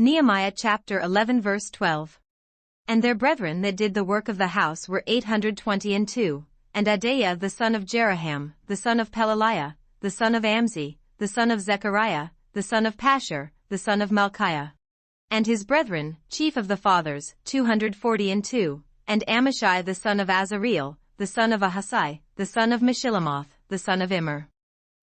Nehemiah chapter 11 verse 12. And their brethren that did the work of the house were 822, and Adaiah the son of Jeraham, the son of Pelaliah, the son of Amzi, the son of Zechariah, the son of Pashur, the son of Malchiah. And his brethren, chief of the fathers, 242, and Amashai the son of Azareel, the son of Ahasai, the son of Meshillemoth, the son of Immer.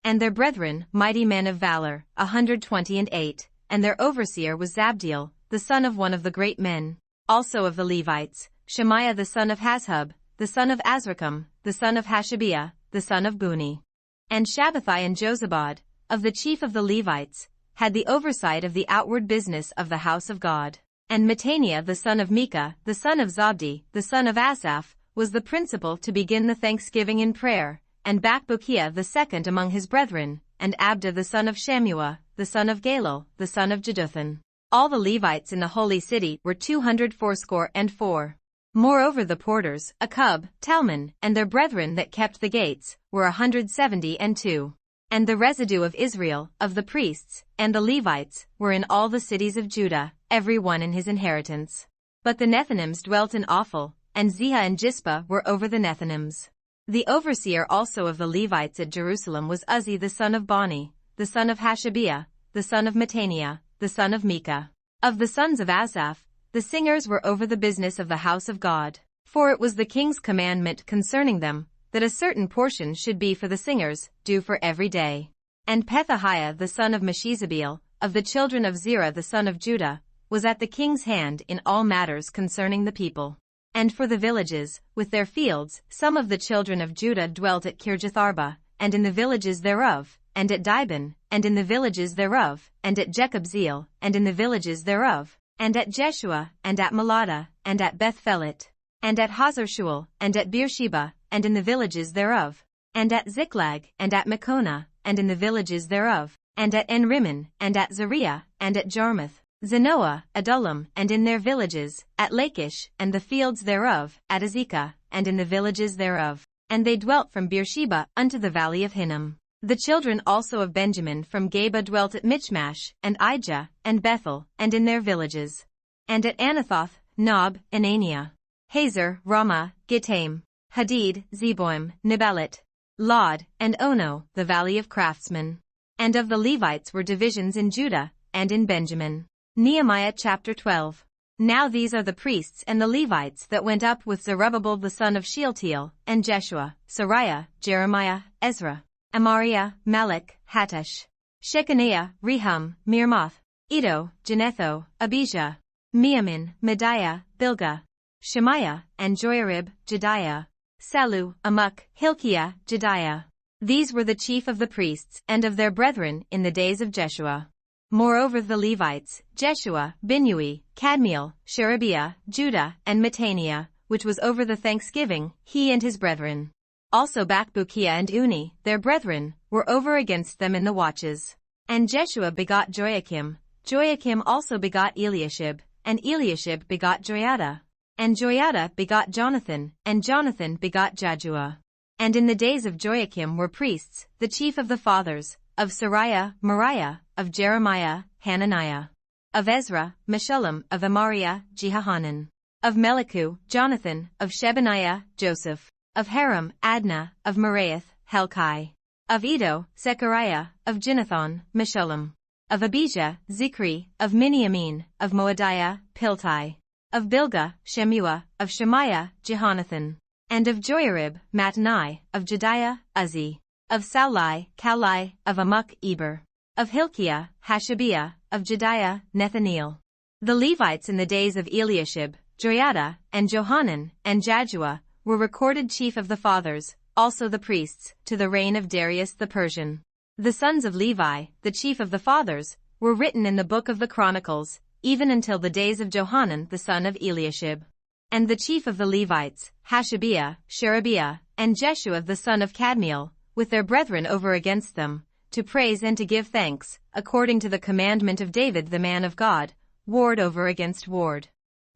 And their brethren, mighty men of valor, 128, and their overseer was Zabdiel, the son of one of the great men. Also of the Levites, Shemaiah the son of Hashub, the son of Azrikam, the son of Hashabiah, the son of Buni. And Shabbathai and Jozabad, of the chief of the Levites, had the oversight of the outward business of the house of God. And Mattaniah the son of Micah, the son of Zabdi, the son of Asaph, was the principal to begin the thanksgiving in prayer, and Bakbukiah the second among his brethren, and Abda the son of Shammua, the son of Galal, the son of Jeduthun. All the Levites in the holy city were 284. Moreover the porters, Akub, Talmon, and their brethren that kept the gates, were 172. And the residue of Israel, of the priests, and the Levites, were in all the cities of Judah, every one in his inheritance. But the Nethinims dwelt in Ophel, and Ziha and Jispa were over the Nethinims. The overseer also of the Levites at Jerusalem was Uzzi the son of Bani, the son of Hashabiah, the son of Mattaniah, the son of Micah. Of the sons of Asaph, the singers were over the business of the house of God, for it was the king's commandment concerning them, that a certain portion should be for the singers, due for every day. And Pethahiah the son of Meshezabeel, of the children of Zerah the son of Judah, was at the king's hand in all matters concerning the people. And for the villages, with their fields, some of the children of Judah dwelt at Kirjatharba, and in the villages thereof, and at Dibon, and in the villages thereof, and at Jekabzeel, and in the villages thereof, and at Jeshua, and at Malada, and at Bethphelet, and at Hazarshual, and at Beersheba, and in the villages thereof, and at Ziklag, and at Mekona, and in the villages thereof, and at Enrimmon, and at Zariah, and at Jarmuth, Zanoah, Adullam, and in their villages, at Lachish, and the fields thereof, at Azekah, and in the villages thereof. And they dwelt from Beersheba unto the valley of Hinnom. The children also of Benjamin from Geba dwelt at Michmash, and Ijah, and Bethel, and in their villages. And at Anathoth, Nob, Anania, Hazor, Ramah, Gittaim, Hadid, Zeboim, Neballat, Lod, and Ono, the valley of craftsmen. And of the Levites were divisions in Judah, and in Benjamin. Nehemiah chapter 12. Now these are the priests and the Levites that went up with Zerubbabel the son of Shealtiel, and Jeshua, Sariah, Jeremiah, Ezra, Amariah, Malach, Hattush, Shechaniah, Rehum, Mirmoth, Iddo, Genetho, Abijah, Miamin, Mediah, Bilgah, Shemaiah, and Joiarib, Jediah, Sallu, Amok, Hilkiah, Jediah. These were the chief of the priests and of their brethren in the days of Jeshua. Moreover the Levites, Jeshua, Binnui, Kadmiel, Sherebiah, Judah, and Mattaniah, which was over the thanksgiving, he and his brethren. Also Bakbukiah and Uni, their brethren, were over against them in the watches. And Jeshua begot Joachim, Joachim also begot Eliashib, and Eliashib begot Joiada. And Joiada begot Jonathan, and Jonathan begot Jaddua. And in the days of Joachim were priests, the chief of the fathers, of Sariah, Moriah, of Jeremiah, Hananiah, of Ezra, Meshullam, of Amariah, Jehohanan, of Melichu, Jonathan, of Shebaniah, Joseph, of Haram, Adnah, of Meraioth, Helkai, of Iddo, Zechariah, of Ginnethon, Meshullam, of Abijah, Zikri, of Miniamin, of Moadiah, Piltai, of Bilgah, Shemua, of Shemaiah, Jehonathan, and of Joiarib, Mattani, of Jediah, Uzzi, of Saulai, Kalai, of Amok, Eber, of Hilkiah, Hashabiah, of Jediah, Nethaneel. The Levites in the days of Eliashib, Joiada, and Johanan, and Jaddua, were recorded chief of the fathers, also the priests, to the reign of Darius the Persian. The sons of Levi, the chief of the fathers, were written in the book of the Chronicles, even until the days of Johanan the son of Eliashib. And the chief of the Levites, Hashabiah, Sherebiah, and Jeshua the son of Kadmiel, with their brethren over against them, to praise and to give thanks, according to the commandment of David the man of God, ward over against ward.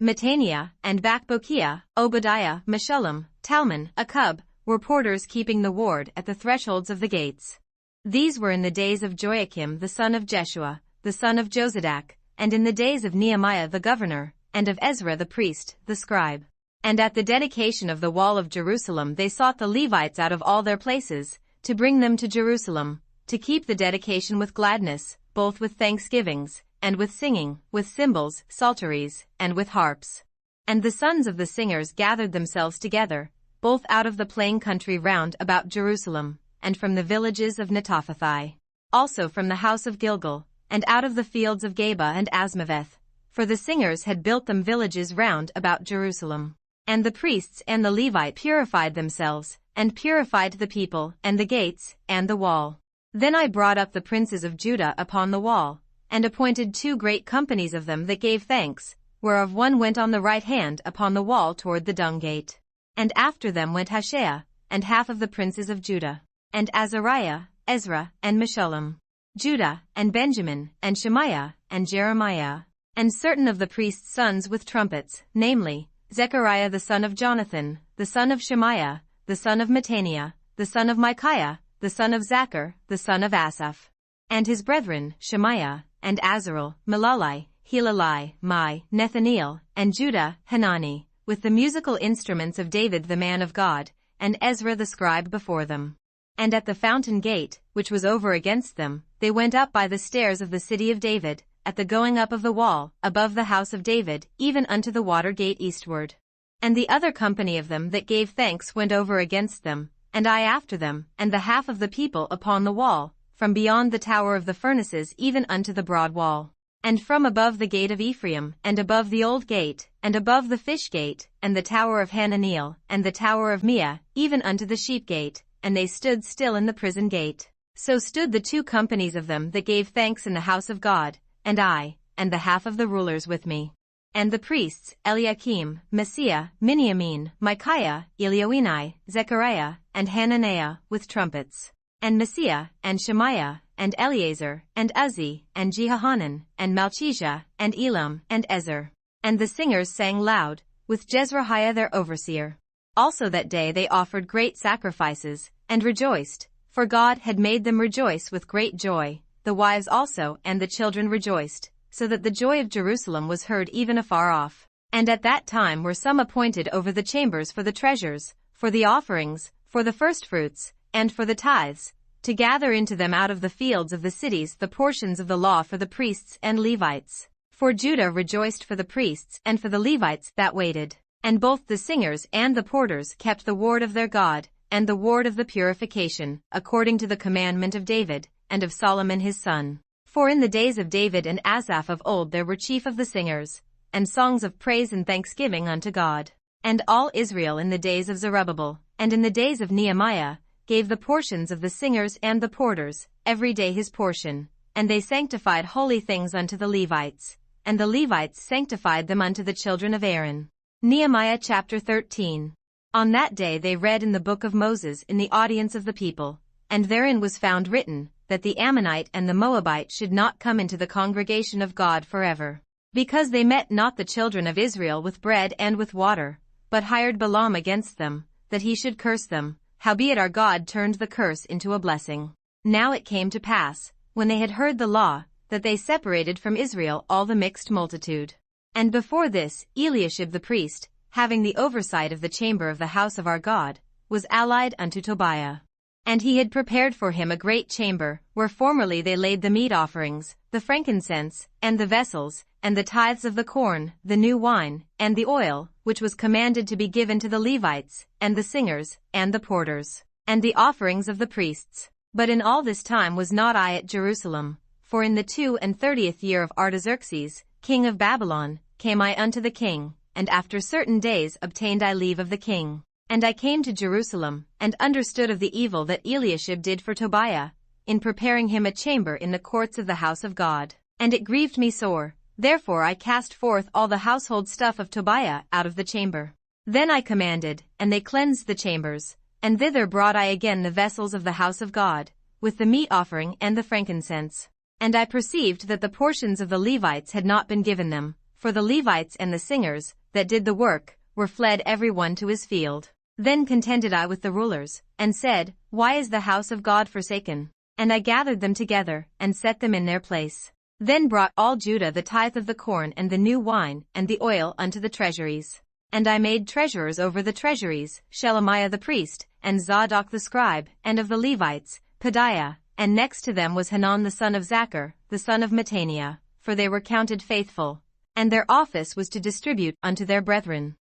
Mattaniah, and Bakbukiah, Obadiah, Meshullam, Talmon, Akub, were porters keeping the ward at the thresholds of the gates. These were in the days of Joachim the son of Jeshua, the son of Jozadak, and in the days of Nehemiah the governor, and of Ezra the priest, the scribe. And at the dedication of the wall of Jerusalem they sought the Levites out of all their places, to bring them to Jerusalem, to keep the dedication with gladness, both with thanksgivings, and with singing, with cymbals, psalteries, and with harps. And the sons of the singers gathered themselves together, both out of the plain country round about Jerusalem, and from the villages of Netophathi, also from the house of Gilgal, and out of the fields of Geba and Asmaveth, for the singers had built them villages round about Jerusalem. And the priests and the Levites purified themselves, and purified the people, and the gates, and the wall. Then I brought up the princes of Judah upon the wall, and appointed 2 great companies of them that gave thanks, whereof one went on the right hand upon the wall toward the dung gate. And after them went Hoshea, and half of the princes of Judah, and Azariah, Ezra, and Meshullam, Judah, and Benjamin, and Shemaiah, and Jeremiah, and certain of the priests' sons with trumpets, namely, Zechariah the son of Jonathan, the son of Shemaiah, the son of Mattaniah, the son of Micaiah, the son of Zachar, the son of Asaph, and his brethren, Shemaiah, and Azarel, Melalai, Helalai, Mai, Nethaneel, and Judah, Hanani, with the musical instruments of David the man of God, and Ezra the scribe before them. And at the fountain gate, which was over against them, they went up by the stairs of the city of David, at the going up of the wall, above the house of David, even unto the water gate eastward. And the other company of them that gave thanks went over against them, and I after them, and the half of the people upon the wall, from beyond the tower of the furnaces even unto the broad wall, and from above the gate of Ephraim, and above the old gate, and above the fish gate, and the tower of Hananeel, and the tower of Meah, even unto the sheep gate, and they stood still in the prison gate. So stood the 2 companies of them that gave thanks in the house of God, and I, and the half of the rulers with me. And the priests, Eliakim, Messiah, Miniamin, Micaiah, Elioenai, Zechariah, and Hananiah, with trumpets, and Messiah, and Shemaiah, and Eleazar, and Uzzi, and Jehohanan, and Malchijah, and Elam, and Ezer. And the singers sang loud, with Jezrahiah their overseer. Also that day they offered great sacrifices, and rejoiced, for God had made them rejoice with great joy. The wives also and the children rejoiced, so that the joy of Jerusalem was heard even afar off. And at that time were some appointed over the chambers for the treasures, for the offerings, for the firstfruits, and for the tithes, to gather into them out of the fields of the cities the portions of the law for the priests and Levites. For Judah rejoiced for the priests and for the Levites that waited. And both the singers and the porters kept the ward of their God, and the ward of the purification, according to the commandment of David, and of Solomon his son. For in the days of David and Asaph of old there were chief of the singers, and songs of praise and thanksgiving unto God. And all Israel in the days of Zerubbabel, and in the days of Nehemiah, gave the portions of the singers and the porters, every day his portion, and they sanctified holy things unto the Levites, and the Levites sanctified them unto the children of Aaron. Nehemiah chapter 13. On that day they read in the book of Moses in the audience of the people, and therein was found written, that the Ammonite and the Moabite should not come into the congregation of God forever, because they met not the children of Israel with bread and with water, but hired Balaam against them, that he should curse them. Howbeit our God turned the curse into a blessing. Now it came to pass, when they had heard the law, that they separated from Israel all the mixed multitude. And before this, Eliashib the priest, having the oversight of the chamber of the house of our God, was allied unto Tobiah. And he had prepared for him a great chamber, where formerly they laid the meat offerings, the frankincense, and the vessels, and the tithes of the corn, the new wine, and the oil, which was commanded to be given to the Levites, and the singers, and the porters, and the offerings of the priests. But in all this time was not I at Jerusalem, for in the 32nd year of Artaxerxes, king of Babylon, came I unto the king, and after certain days obtained I leave of the king. And I came to Jerusalem, and understood of the evil that Eliashib did for Tobiah, in preparing him a chamber in the courts of the house of God. And it grieved me sore, therefore I cast forth all the household stuff of Tobiah out of the chamber. Then I commanded, and they cleansed the chambers, and thither brought I again the vessels of the house of God, with the meat offering and the frankincense. And I perceived that the portions of the Levites had not been given them, for the Levites and the singers, that did the work, were fled every one to his field. Then contended I with the rulers, and said, Why is the house of God forsaken? And I gathered them together, and set them in their place. Then brought all Judah the tithe of the corn and the new wine and the oil unto the treasuries. And I made treasurers over the treasuries, Shelemiah the priest, and Zadok the scribe, and of the Levites, Pedaiah, and next to them was Hanan the son of Zachar, the son of Mattaniah, for they were counted faithful. And their office was to distribute unto their brethren.